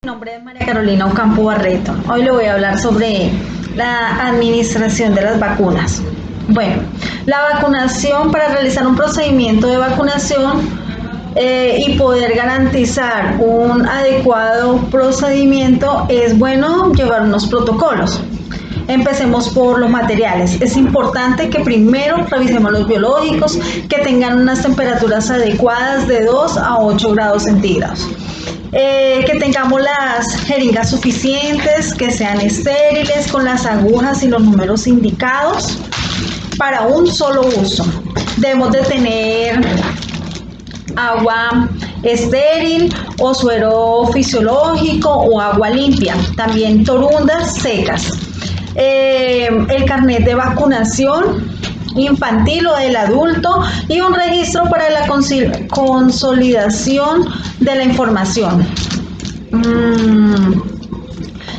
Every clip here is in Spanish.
Mi nombre es María Carolina Ocampo Barreto. Hoy le voy a hablar sobre la administración de las vacunas. Bueno, la vacunación, para realizar un procedimiento de vacunación y poder garantizar un adecuado procedimiento, es bueno llevar unos protocolos. Empecemos por los materiales. Es importante que primero revisemos los biológicos, que tengan unas temperaturas adecuadas de 2 a 8 grados centígrados. Que tengamos las jeringas suficientes, que sean estériles, con las agujas y los números indicados para un solo uso. Debemos de tener agua estéril o suero fisiológico o agua limpia, también torundas secas. El carnet de vacunación infantil o del adulto y un registro para la consolidación de la información.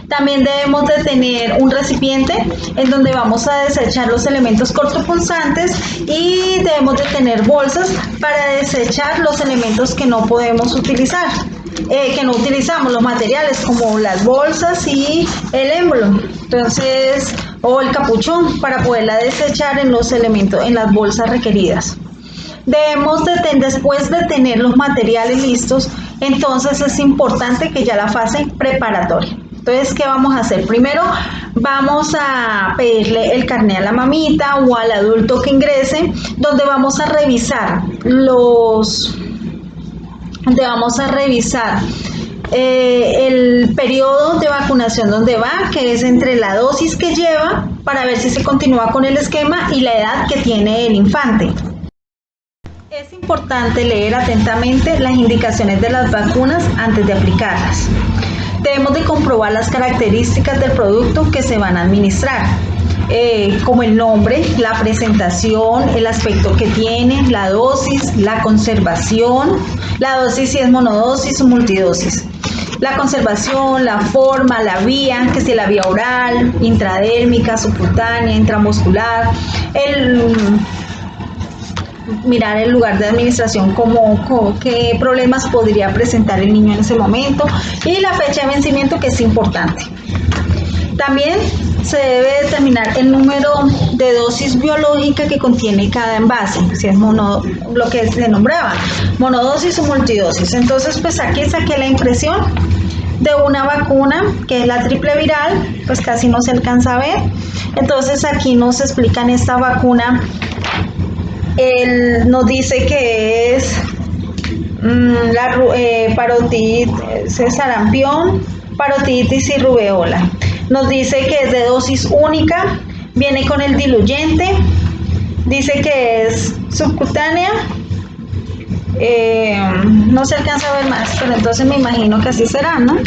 También debemos de tener un recipiente en donde vamos a desechar los elementos cortopunzantes y debemos de tener bolsas para desechar los elementos que no podemos utilizar, que no utilizamos, los materiales como las bolsas y el émbolo, entonces, o el capuchón, para poderla desechar en los elementos, en las bolsas requeridas. Debemos después de tener los materiales listos, entonces es importante que ya la fase preparatoria. Entonces, ¿qué vamos a hacer? Primero vamos a pedirle el carnet a la mamita o al adulto que ingrese, donde vamos a revisar el periodo de vacunación donde va, que es entre la dosis que lleva, para ver si se continúa con el esquema, y la edad que tiene el infante. Es importante leer atentamente las indicaciones de las vacunas antes de aplicarlas. Debemos de comprobar las características del producto que se van a administrar, como el nombre, la presentación, el aspecto que tiene, la dosis, la conservación, la dosis si es monodosis o multidosis, la conservación, la forma, la vía, que si la vía oral, intradérmica, subcutánea, intramuscular, mirar el lugar de administración, qué problemas podría presentar el niño en ese momento, y la fecha de vencimiento, que es importante. También se debe determinar el número de dosis biológica que contiene cada envase, si es lo que se nombraba, monodosis o multidosis. Entonces, pues aquí saqué la impresión de una vacuna que es la triple viral, pues casi no se alcanza a ver. Entonces aquí nos explican esta vacuna. Él nos dice que es parotiditis, sarampión, parotiditis y rubeola. Nos dice que es de dosis única, viene con el diluyente, dice que es subcutánea, no se alcanza a ver más, pero entonces me imagino que así será, ¿no?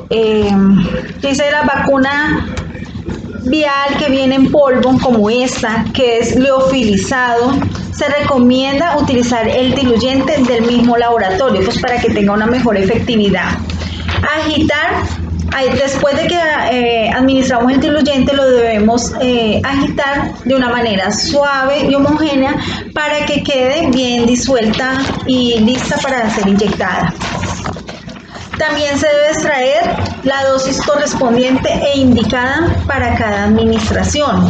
Dice la vacuna vial que viene en polvo, como esta, que es liofilizado. Se recomienda utilizar el diluyente del mismo laboratorio, pues para que tenga una mejor efectividad. Agitar, después de que administramos el diluyente, lo debemos agitar de una manera suave y homogénea para que quede bien disuelta y lista para ser inyectada. También se debe extraer la dosis correspondiente e indicada para cada administración.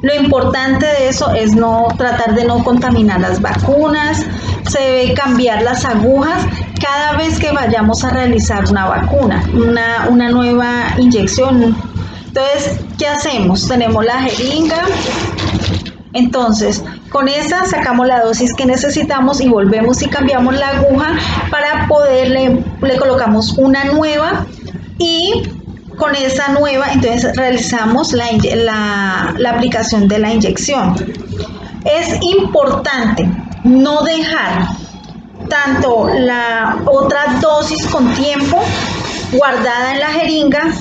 Lo importante de eso es tratar de no contaminar las vacunas. Se debe cambiar las agujas cada vez que vayamos a realizar una vacuna, una nueva inyección. Entonces, ¿qué hacemos? Tenemos la jeringa. Entonces, con esa sacamos la dosis que necesitamos y volvemos y cambiamos la aguja para le colocamos una nueva, y con esa nueva entonces realizamos la aplicación de la inyección. Es importante no dejar tanto la otra dosis con tiempo guardada en la jeringa,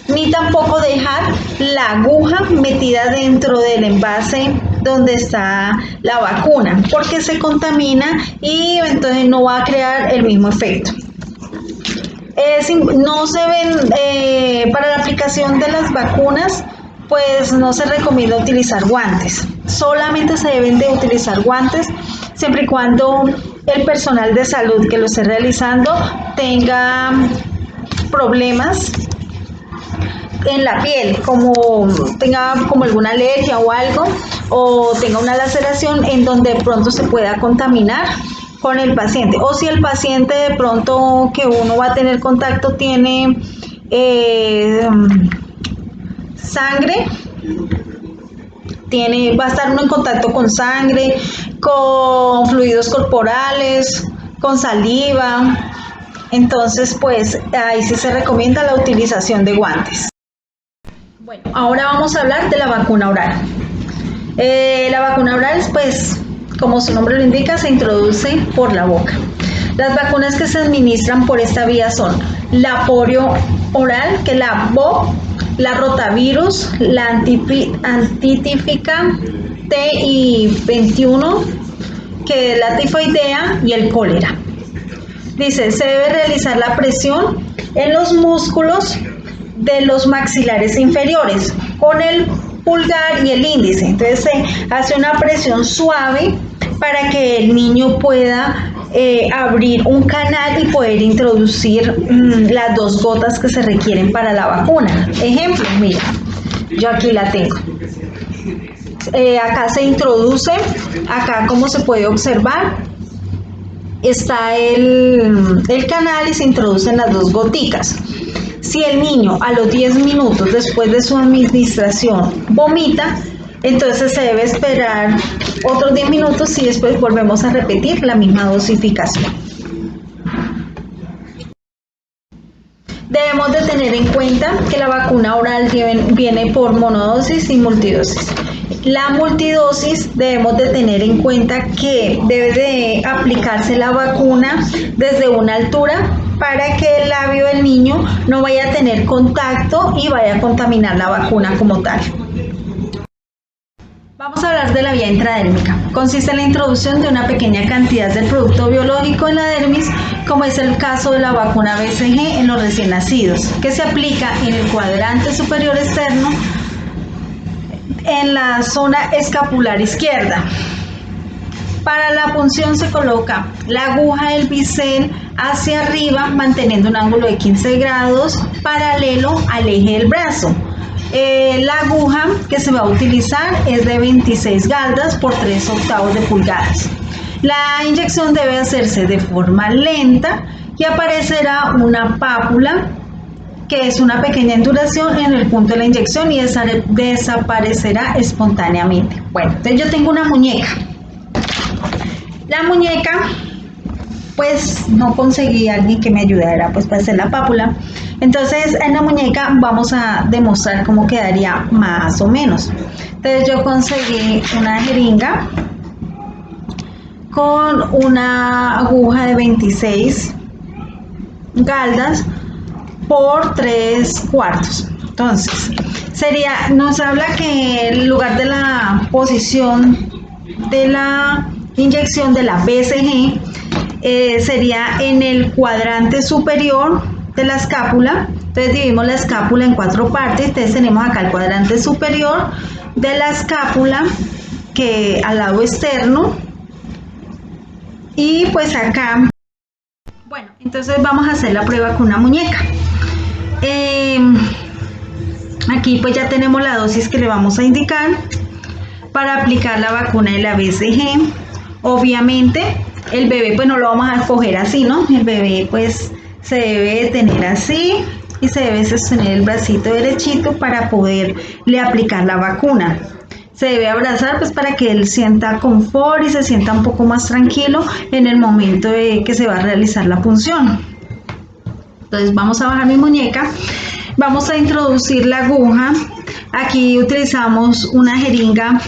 ni tampoco dejar la aguja metida dentro del envase donde está la vacuna, porque se contamina y entonces no va a crear el mismo efecto. No se ven, para la aplicación de las vacunas, pues no se recomienda utilizar guantes. Solamente se deben de utilizar guantes siempre y cuando el personal de salud que lo esté realizando tenga problemas en la piel, como tenga como alguna alergia o algo, o tenga una laceración en donde de pronto se pueda contaminar con el paciente, o si el paciente de pronto que uno va a tener contacto tiene sangre, va a estar uno en contacto con sangre, con fluidos corporales, con saliva, entonces pues ahí sí se recomienda la utilización de guantes. Bueno, ahora vamos a hablar de la vacuna oral. La vacuna oral, pues, como su nombre lo indica, se introduce por la boca. Las vacunas que se administran por esta vía son la polio oral, que es la BOV, la rotavirus, la antitífica TI21, que es la tifoidea, y el cólera. Dice, se debe realizar la presión en los músculos de los maxilares inferiores con el pulgar y el índice. Entonces se hace una presión suave para que el niño pueda abrir un canal y poder introducir las 2 gotas que se requieren para la vacuna. Ejemplo, mira, yo aquí la tengo. Acá se introduce, acá como se puede observar, está el canal y se introducen las 2 goticas. Si el niño a los 10 minutos después de su administración vomita, entonces se debe esperar otros 10 minutos y después volvemos a repetir la misma dosificación. Debemos de tener en cuenta que la vacuna oral viene por monodosis y multidosis. La multidosis debemos de tener en cuenta que debe de aplicarse la vacuna desde una altura para que el labio del niño no vaya a tener contacto y vaya a contaminar la vacuna como tal. Vamos a hablar de la vía intradérmica. Consiste en la introducción de una pequeña cantidad del producto biológico en la dermis, como es el caso de la vacuna BCG en los recién nacidos, que se aplica en el cuadrante superior externo en la zona escapular izquierda. Para la punción se coloca la aguja del bisel hacia arriba, manteniendo un ángulo de 15 grados paralelo al eje del brazo. La aguja que se va a utilizar es de 26 galdas por 3/8 de pulgadas. La inyección debe hacerse de forma lenta y aparecerá una pápula, que es una pequeña induración en el punto de la inyección, y desaparecerá espontáneamente. Bueno, entonces yo tengo una muñeca. La muñeca, pues no conseguí a alguien que me ayudara pues para hacer la pápula. Entonces en la muñeca vamos a demostrar cómo quedaría más o menos. Entonces yo conseguí una jeringa con una aguja de 26 galdas por 3/4. Entonces nos habla que el lugar de la posición de la inyección de la BCG sería en el cuadrante superior de la escápula. Entonces dividimos la escápula en 4 partes. Entonces tenemos acá el cuadrante superior de la escápula, que al lado externo, y pues acá. Bueno, entonces vamos a hacer la prueba con una muñeca. Aquí pues ya tenemos la dosis que le vamos a indicar para aplicar la vacuna de la BCG. Obviamente el bebé pues no lo vamos a coger así, ¿no? El bebé pues se debe tener así y se debe sostener el bracito derechito para poderle aplicar la vacuna. Se debe abrazar pues para que él sienta confort y se sienta un poco más tranquilo en el momento de que se va a realizar la punción. Entonces vamos a bajar mi muñeca, vamos a introducir la aguja. Aquí utilizamos una jeringa,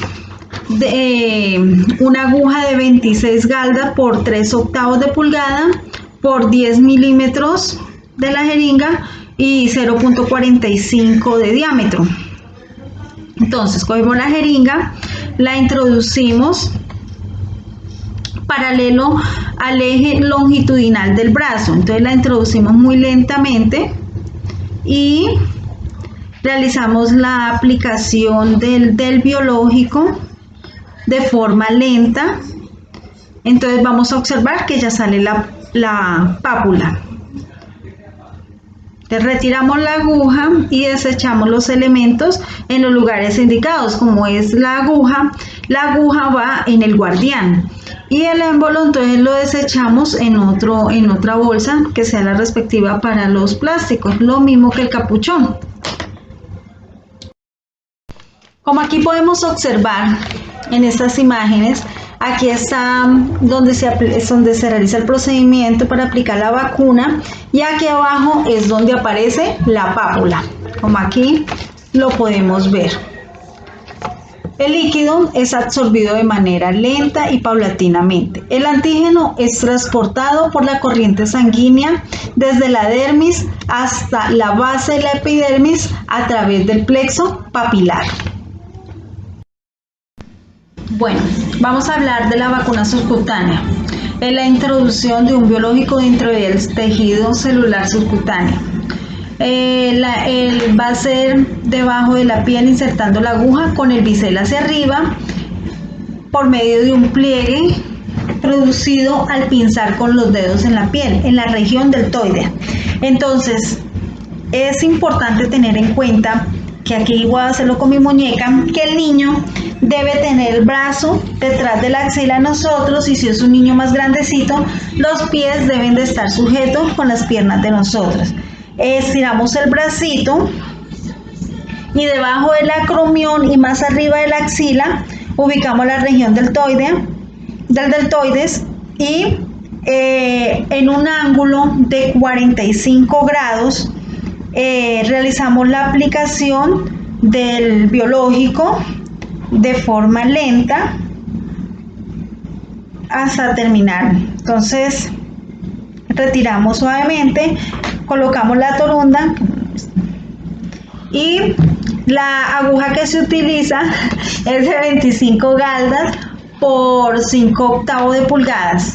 una aguja de 26 galdas por 3/8 de pulgada por 10 milímetros de la jeringa y 0.45 de diámetro. Entonces cogemos la jeringa, la introducimos paralelo al eje longitudinal del brazo. Entonces la introducimos muy lentamente y realizamos la aplicación del biológico de forma lenta Entonces vamos a observar que ya sale la pápula. Retiramos la aguja y desechamos los elementos en los lugares indicados. Como es la aguja va en el guardián y el émbolo entonces lo desechamos en otra bolsa que sea la respectiva para los plásticos, lo mismo que el capuchón. Como aquí podemos observar en estas imágenes, aquí está donde se realiza el procedimiento para aplicar la vacuna y aquí abajo es donde aparece la pápula, como aquí lo podemos ver. El líquido es absorbido de manera lenta y paulatinamente. El antígeno es transportado por la corriente sanguínea desde la dermis hasta la base de la epidermis a través del plexo papilar. Bueno, vamos a hablar de la vacuna subcutánea. Es la introducción de un biológico dentro del tejido celular subcutáneo. Va a ser debajo de la piel insertando la aguja con el bisel hacia arriba por medio de un pliegue producido al pinzar con los dedos en la piel, en la región deltoidea. Entonces, es importante tener en cuenta que aquí voy a hacerlo con mi muñeca, que el niño debe tener el brazo detrás de la axila de nosotros y si es un niño más grandecito, los pies deben de estar sujetos con las piernas de nosotros. Estiramos el bracito y debajo del acromión y más arriba de la axila ubicamos la región del deltoides y en un ángulo de 45 grados realizamos la aplicación del biológico de forma lenta hasta terminar. Entonces retiramos suavemente, colocamos la torunda y la aguja que se utiliza es de 25 galdas por 5/8 de pulgadas.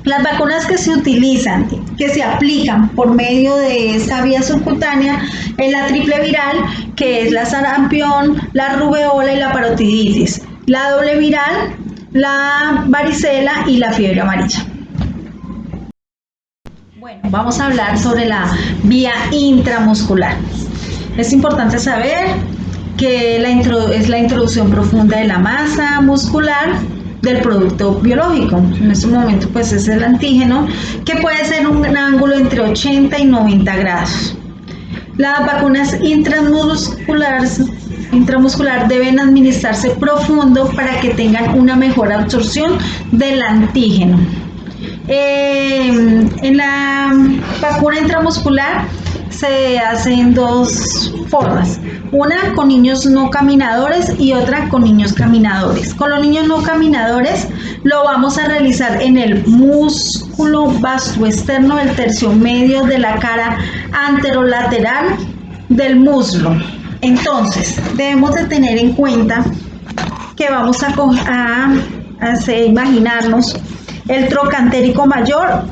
Las vacunas que se utilizan, que se aplican por medio de esta vía subcutánea es la triple viral, que es la sarampión, la rubeola y la parotiditis. La doble viral, la varicela y la fiebre amarilla. Bueno, vamos a hablar sobre la vía intramuscular. Es importante saber que es la introducción profunda de la masa muscular del producto biológico. En este momento pues es el antígeno, que puede ser un ángulo entre 80 y 90 grados. Las vacunas intramuscular deben administrarse profundo para que tengan una mejor absorción del antígeno. En la vacuna intramuscular se hacen dos formas, una con niños no caminadores y otra con niños caminadores. Con los niños no caminadores lo vamos a realizar en el músculo vastoexterno del tercio medio de la cara anterolateral del muslo. Entonces debemos de tener en cuenta que vamos a imaginarnos el trocantérico mayor,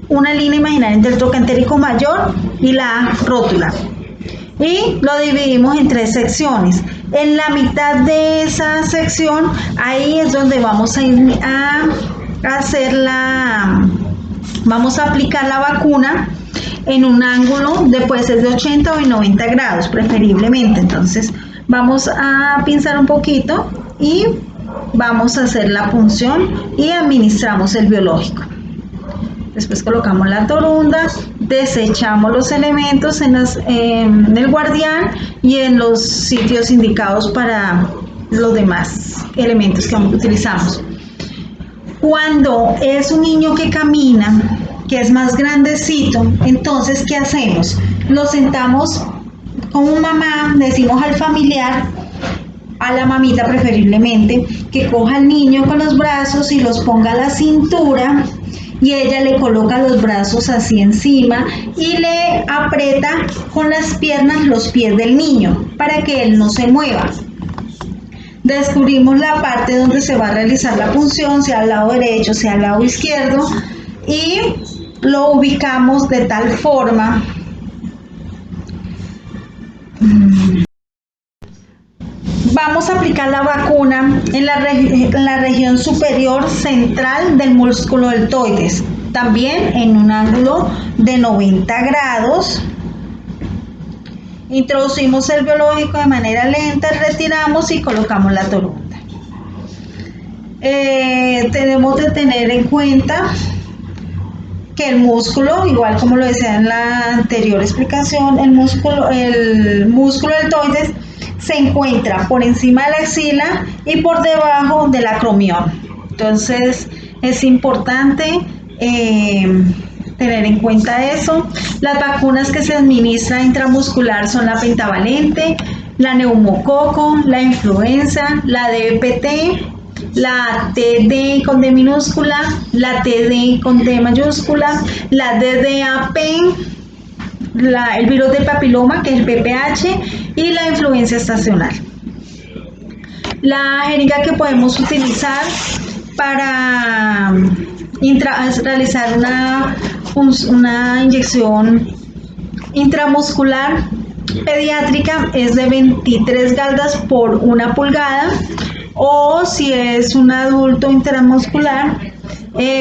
una línea imaginaria entre el trocantérico mayor y la rótula, y lo dividimos en 3 secciones. En la mitad de esa sección, ahí es donde vamos a ir a vamos a aplicar la vacuna en un ángulo puede ser de 80 o de 90 grados preferiblemente. Entonces vamos a pinzar un poquito y vamos a hacer la punción y administramos el biológico. Después colocamos la torunda, desechamos los elementos en el guardián y en los sitios indicados para los demás elementos que utilizamos. Cuando es un niño que camina, que es más grandecito, entonces ¿qué hacemos? Lo sentamos como mamá, decimos al familiar, a la mamita preferiblemente, que coja al niño con los brazos y los ponga a la cintura y ella le coloca los brazos así encima y le aprieta con las piernas los pies del niño para que él no se mueva. Descubrimos la parte donde se va a realizar la punción, sea al lado derecho, sea al lado izquierdo, y lo ubicamos de tal forma Vamos a aplicar la vacuna en la región superior central del músculo deltoides, también en un ángulo de 90 grados. Introducimos el biológico de manera lenta, retiramos y colocamos la toronda. Tenemos de tener en cuenta que el músculo, igual como lo decía en la anterior explicación, el músculo deltoides se encuentra por encima de la axila y por debajo del acromión. Entonces es importante tener en cuenta eso. Las vacunas que se administran intramuscular son la pentavalente, la neumococo, la influenza, la DPT, la TD con D minúscula, la TD con D mayúscula, la DDAP, el virus del papiloma, que es el PPH, y la influenza estacional. La jeringa que podemos utilizar para realizar una inyección intramuscular pediátrica es de 23 galdas por 1 pulgada, o si es un adulto intramuscular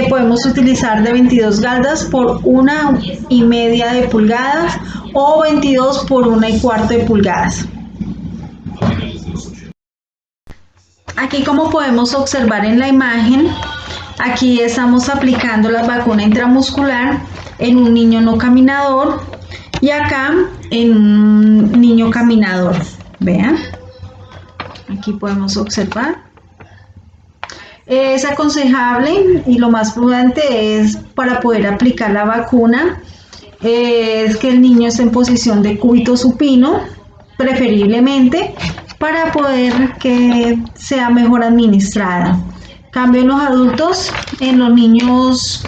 podemos utilizar de 22 galdas por 1,5 de pulgadas o 22 por 1,25 de pulgadas. Aquí, como podemos observar en la imagen, aquí estamos aplicando la vacuna intramuscular en un niño no caminador y acá en un niño caminador. Vean, aquí podemos observar. Es aconsejable y lo más prudente es, para poder aplicar la vacuna, es que el niño esté en posición de cúbito supino, preferiblemente, para poder que sea mejor administrada. En cambio, en los adultos, en los niños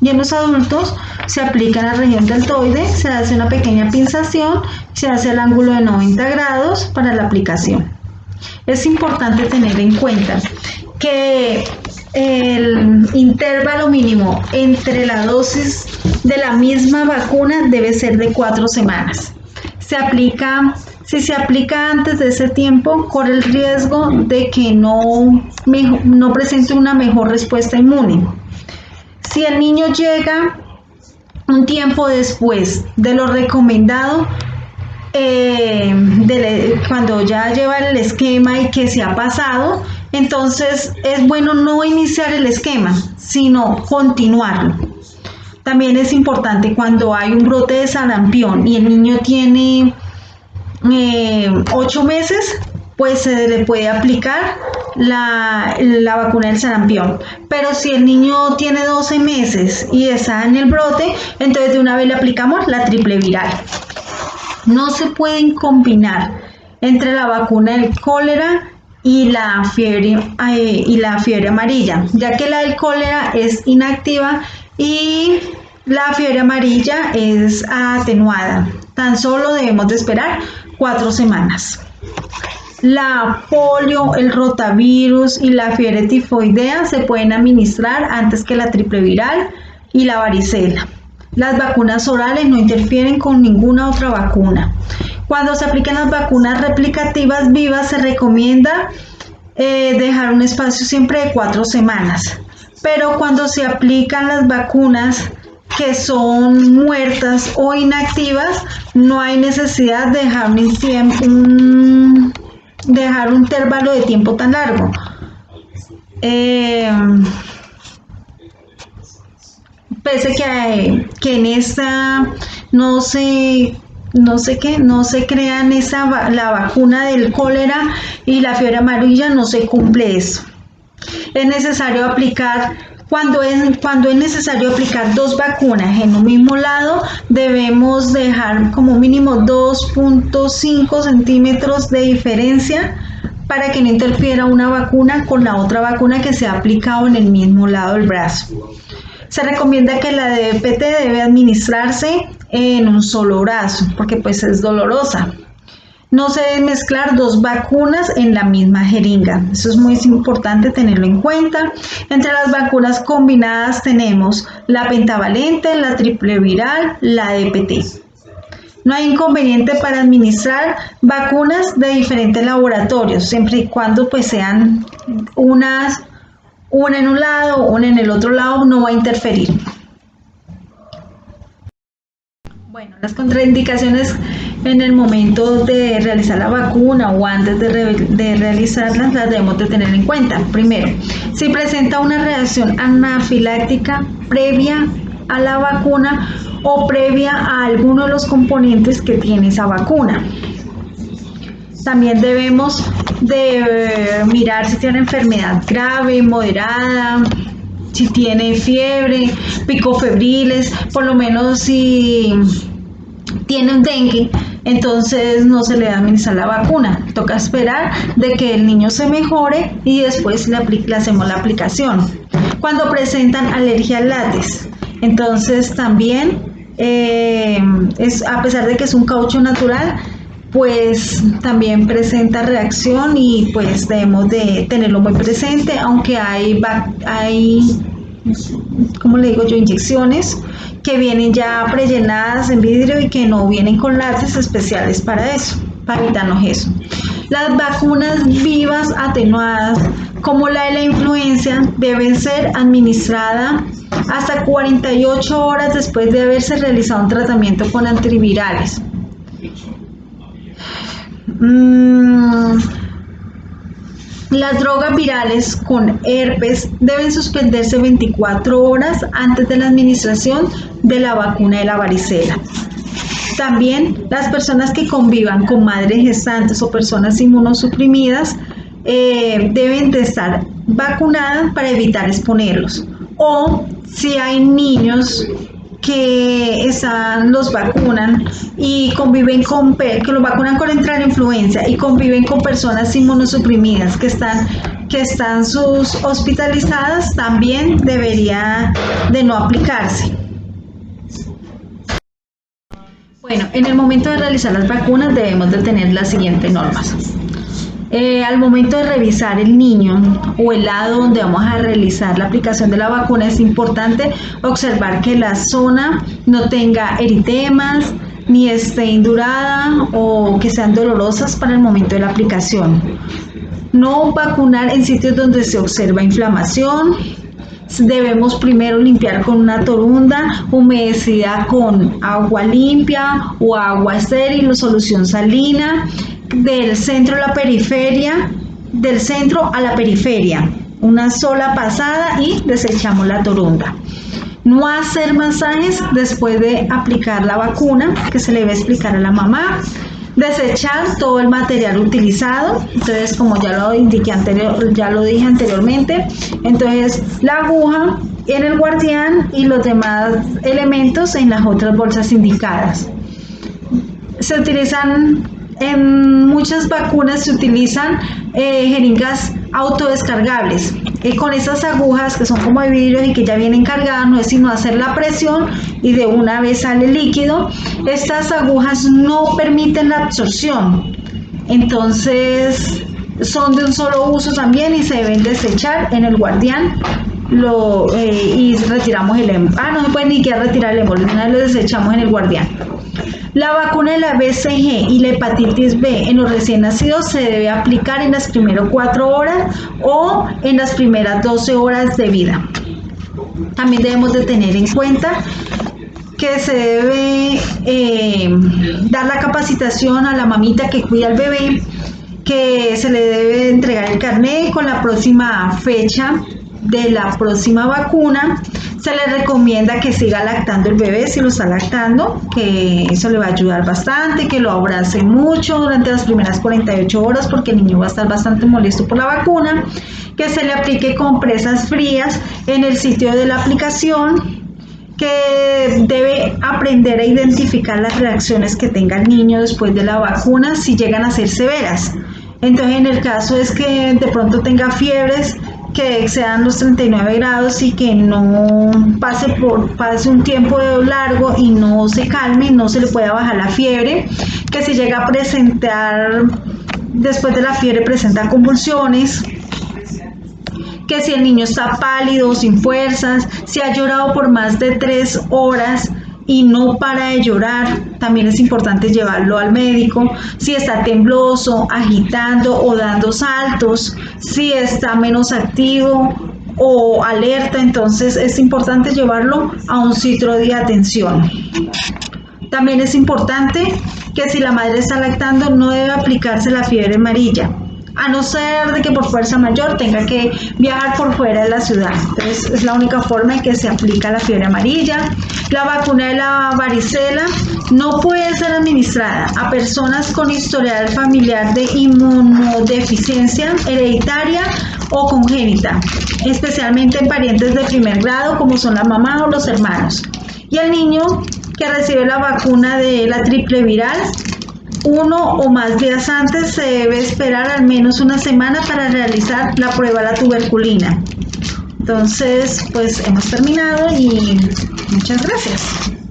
y en los adultos se aplica en la región deltoide, se hace una pequeña pinzación, se hace el ángulo de 90 grados para la aplicación. Es importante tener en cuenta que el intervalo mínimo entre la dosis de la misma vacuna debe ser de 4 semanas. Si se aplica antes de ese tiempo, corre el riesgo de que no presente una mejor respuesta inmune. Si el niño llega un tiempo después de lo recomendado, cuando ya lleva el esquema y que se ha pasado, entonces es bueno no iniciar el esquema, sino continuarlo. También es importante cuando hay un brote de sarampión y el niño tiene 8 meses, pues se le puede aplicar la vacuna del sarampión. Pero si el niño tiene 12 meses y está en el brote, entonces de una vez le aplicamos la triple viral. No se pueden combinar entre la vacuna del cólera y la fiebre amarilla, ya que la del cólera es inactiva y la fiebre amarilla es atenuada. Tan solo debemos de esperar 4 semanas. La polio, el rotavirus y la fiebre tifoidea se pueden administrar antes que la triple viral y la varicela. Las vacunas orales no interfieren con ninguna otra vacuna. Cuando se aplican las vacunas replicativas vivas, se recomienda dejar un espacio siempre de 4 semanas. Pero cuando se aplican las vacunas que son muertas o inactivas, no hay necesidad de dejar un intervalo de tiempo tan largo. Pese que en esta no se crean la vacuna del cólera y la fiebre amarilla, no se cumple eso. Es necesario aplicar, cuando es necesario aplicar 2 vacunas en un mismo lado, debemos dejar como mínimo 2,5 centímetros de diferencia para que no interfiera una vacuna con la otra vacuna que se ha aplicado en el mismo lado del brazo. Se recomienda que la DPT debe administrarse en un solo brazo, porque pues es dolorosa. No se deben mezclar 2 vacunas en la misma jeringa. Eso es muy importante tenerlo en cuenta. Entre las vacunas combinadas tenemos la pentavalente, la triple viral, la DPT. No hay inconveniente para administrar vacunas de diferentes laboratorios, siempre y cuando pues sean una en un lado, una en el otro lado, no va a interferir. Bueno, las contraindicaciones en el momento de realizar la vacuna o antes de realizarlas las debemos de tener en cuenta. Primero, si presenta una reacción anafiláctica previa a la vacuna o previa a alguno de los componentes que tiene esa vacuna. También debemos de mirar si tiene enfermedad grave, moderada, si tiene fiebre, picos febriles, por lo menos si tiene un dengue, entonces no se le va a administrar la vacuna. Toca esperar de que el niño se mejore y después le hacemos la aplicación. Cuando presentan alergia al látex, entonces también, a pesar de que es un caucho natural, pues también presenta reacción y pues debemos de tenerlo muy presente, aunque hay como le digo yo, inyecciones que vienen ya prellenadas en vidrio y que no vienen con látex especiales para eso, para evitarnos eso. Las vacunas vivas atenuadas, como la de la influenza, deben ser administradas hasta 48 horas después de haberse realizado un tratamiento con antivirales. Las drogas virales con herpes deben suspenderse 24 horas antes de la administración de la vacuna de la varicela. También las personas que convivan con madres gestantes o personas inmunosuprimidas deben de estar vacunadas para evitar exponerlos. O si hay niños que los vacunan y conviven que los vacunan con la influenza y conviven con personas inmunosuprimidas que están hospitalizadas, también debería de no aplicarse. Bueno, en el momento de realizar las vacunas debemos de tener las siguientes normas. Al momento de revisar el niño o el lado donde vamos a realizar la aplicación de la vacuna, es importante observar que la zona no tenga eritemas, ni esté indurada o que sean dolorosas para el momento de la aplicación. No vacunar en sitios donde se observa inflamación. Debemos primero limpiar con una torunda humedecida con agua limpia o agua estéril o solución salina. Del centro a la periferia, del centro a la periferia, una sola pasada y desechamos la torunda. No hacer masajes después de aplicar la vacuna, que se le debe explicar a la mamá. Desechar todo el material utilizado, entonces como ya lo dije anteriormente, entonces la aguja en el guardián y los demás elementos en las otras bolsas indicadas. Se utilizan en muchas vacunas, se utilizan jeringas autodescargables. Con esas agujas que son como de vidrio y que ya vienen cargadas, no es sino hacer la presión y de una vez sale líquido. Estas agujas no permiten la absorción, entonces son de un solo uso también y se deben desechar en el guardián. Y retiramos el émbolo. No se puede ni siquiera retirar el émbolo, una vez lo desechamos en el guardián. La vacuna de la BCG y la hepatitis B en los recién nacidos se debe aplicar en las primeras 4 horas o en las primeras 12 horas de vida. También debemos de tener en cuenta que se debe dar la capacitación a la mamita que cuida al bebé, que se le debe entregar el carnet con la próxima fecha de la próxima vacuna. Se le recomienda que siga lactando el bebé si lo está lactando, que eso le va a ayudar bastante, que lo abrace mucho durante las primeras 48 horas porque el niño va a estar bastante molesto por la vacuna, que se le aplique compresas frías en el sitio de la aplicación, que debe aprender a identificar las reacciones que tenga el niño después de la vacuna si llegan a ser severas. Entonces, en el caso es que de pronto tenga fiebres que excedan los 39 grados y que no pase un tiempo largo y no se calme, no se le pueda bajar la fiebre, que si llega a presentar, después de la fiebre presenta convulsiones, que si el niño está pálido, sin fuerzas, si ha llorado por más de 3 horas y no para de llorar, también es importante llevarlo al médico. Si está tembloso, agitando o dando saltos, si está menos activo o alerta, entonces es importante llevarlo a un sitio de atención. También es importante que si la madre está lactando no debe aplicarse la fiebre amarilla, a no ser de que por fuerza mayor tenga que viajar por fuera de la ciudad. Entonces es la única forma en que se aplica la fiebre amarilla. La vacuna de la varicela no puede ser administrada a personas con historial familiar de inmunodeficiencia hereditaria o congénita, especialmente en parientes de primer grado como son la mamá o los hermanos. Y el niño que recibe la vacuna de la triple viral, 1 o más días antes se debe esperar al menos una semana para realizar la prueba de la tuberculina. Entonces, pues hemos terminado y muchas gracias.